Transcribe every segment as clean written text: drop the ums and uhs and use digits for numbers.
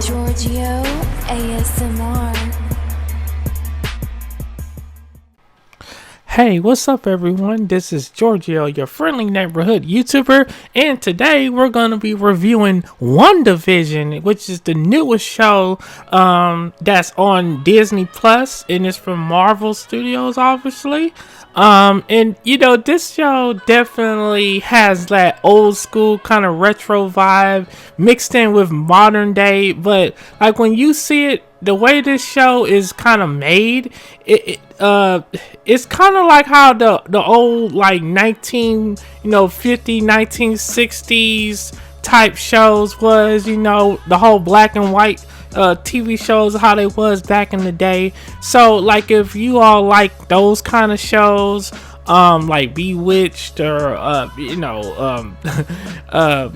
GEORGIO ASMR. Hey, what's up everyone? This is Giorgio, your friendly neighborhood YouTuber, and today we're going to be reviewing WandaVision, which is the newest show that's on Disney Plus, and it's from Marvel Studios, obviously. And you know, this show definitely has that old school kind of retro vibe mixed in with modern day, but like when you see it, the way this show is kind of made, it's kind of like how the old like 1960s type shows was, you know, the whole black and white TV shows, how they was back in the day. So like if you all like those kind of shows, like Bewitched or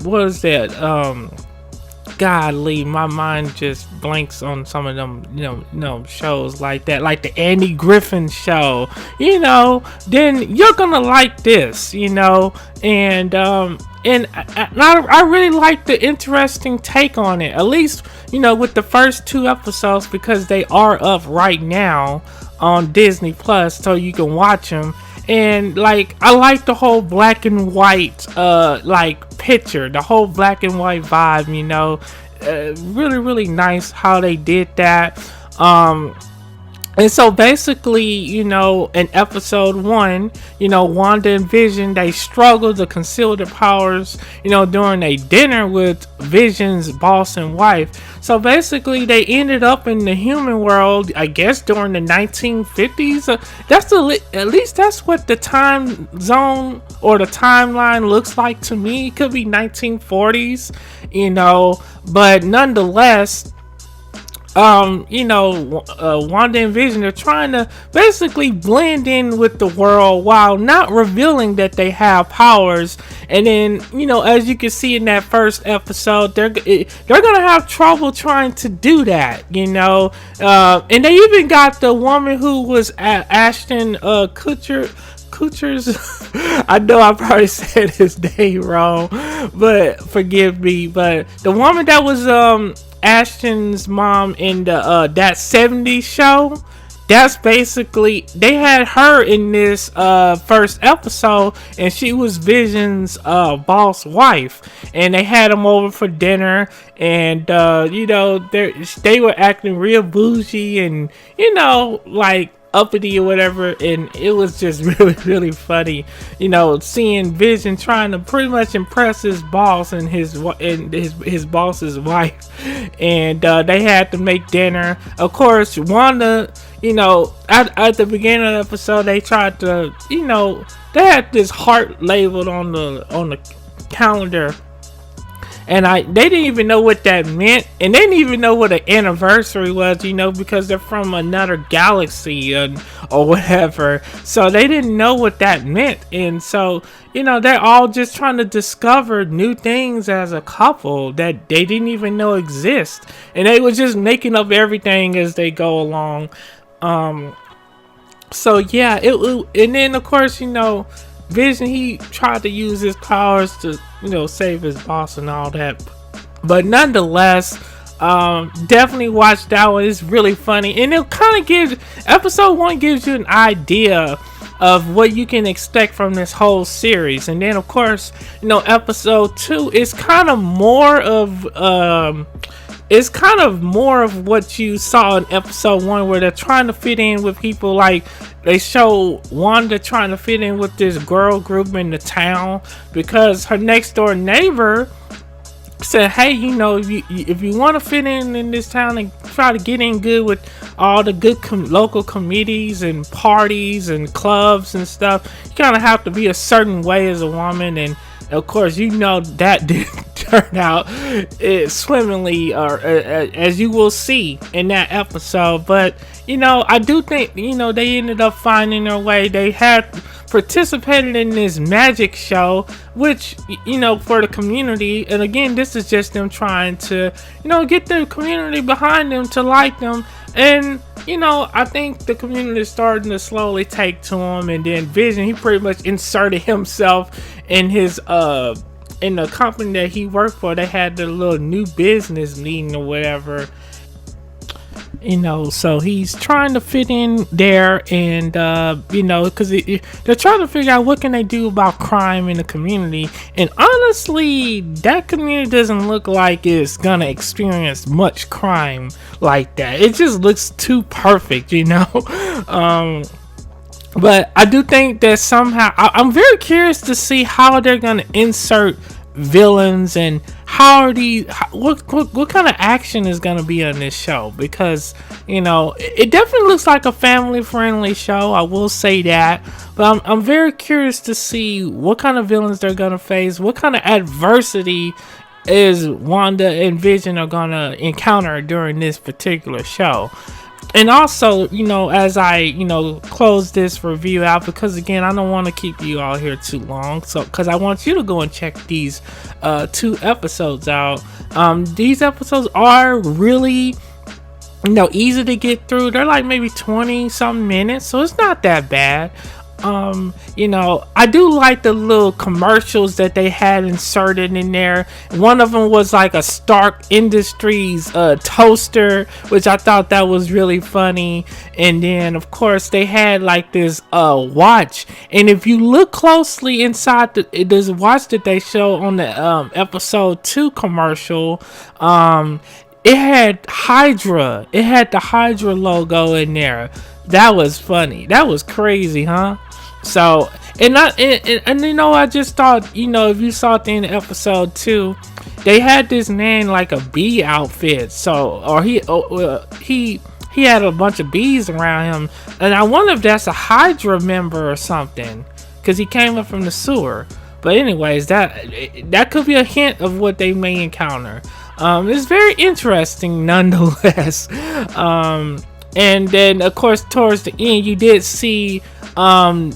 what is that, godly, my mind just blanks on some of them, shows like that, like the Andy Griffin show, then you're gonna like this, and I really like the interesting take on it, at least, with the first 2 episodes, because they are up right now on Disney Plus, so you can watch them. And like, I like the whole black and white like picture, the whole black and white vibe, really, really nice how they did that. And so basically, in episode 1, Wanda and Vision, they struggle to conceal their powers, during a dinner with Vision's boss and wife. So basically, they ended up in the human world, I guess, during the 1950s. At least that's what the time zone or the timeline looks like to me. It could be 1940s, but nonetheless, Wanda and Vision, they're trying to basically blend in with the world while not revealing that they have powers. And then, as you can see in that first episode, they're gonna have trouble trying to do that, and they even got the woman who was Ashton Kutcher's I know I probably said his name wrong, but forgive me, but the woman that was Ashton's mom in the that 70s show, that's basically, they had her in this first episode, and she was Vision's boss wife, and they had them over for dinner, and they were acting real bougie and like uppity or whatever, and it was just really, really funny, seeing Vision trying to pretty much impress his boss and his boss's wife, and they had to make dinner. Of course, Wanda, at the beginning of the episode, they tried to, they had this heart labeled on the calendar. And they didn't even know what that meant, and they didn't even know what an anniversary was, because they're from another galaxy or whatever. So they didn't know what that meant, and so they're all just trying to discover new things as a couple that they didn't even know exist, and they were just making up everything as they go along. So yeah, and then of course Vision, he tried to use his powers to save his boss and all that, but nonetheless, definitely watch that one. It's really funny, and it kind of gives, episode 1 gives you an idea of what you can expect from this whole series, and then of course episode 2 is kind of more of what you saw in episode 1, where they're trying to fit in with people. Like, they show Wanda trying to fit in with this girl group in the town, because her next door neighbor said, hey, if you want to fit in this town and try to get in good with all the good local committees and parties and clubs and stuff, you kind of have to be a certain way as a woman. And of course, that didn't turn out swimmingly, or as you will see in that episode. But I do think they ended up finding their way. They had participated in this magic show, which for the community, and again, this is just them trying to get the community behind them to like them. And I think the community is starting to slowly take to him. And then Vision, he pretty much inserted himself in his in the company that he worked for, they had the little new business meeting or whatever. So he's trying to fit in there, and because they're trying to figure out what can they do about crime in the community. And honestly, that community doesn't look like it's gonna experience much crime like that. It just looks too perfect. But I do think that somehow I'm very curious to see how they're gonna insert villains, and what kind of action is going to be on this show, because it definitely looks like a family friendly show, I will say that. But I'm very curious to see what kind of villains they're going to face, what kind of adversity is Wanda and Vision are going to encounter during this particular show. And also, as I, close this review out, because again, I don't want to keep you all here too long. So, because I want you to go and check these 2 episodes out. These episodes are really, easy to get through. They're like maybe 20 something minutes, so it's not that bad. I do like the little commercials that they had inserted in there. One of them was like a Stark Industries toaster, which I thought that was really funny. And then of course they had like this watch, and if you look closely inside this watch that they show on the episode 2 commercial, it had Hydra. It had the Hydra logo in there. That was funny. That was crazy, huh? So, I just thought, if you saw it in the episode 2, they had this man like a bee outfit. So, or he had a bunch of bees around him, and I wonder if that's a Hydra member or something, because he came up from the sewer. But anyways, that could be a hint of what they may encounter. It's very interesting nonetheless. And then of course towards the end you did see the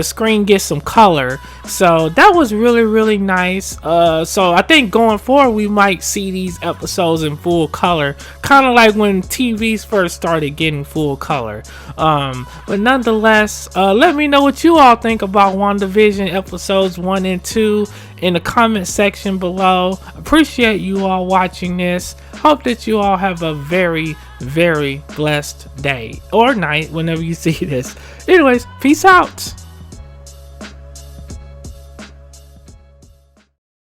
screen get some color, so that was really, really nice. So I think going forward we might see these episodes in full color, kind of like when TVs first started getting full color. But nonetheless, let me know what you all think about WandaVision episodes 1 and 2 in the comment section below. Appreciate you all watching this. Hope that you all have a very, very blessed day or night whenever you see this. Anyways, peace out.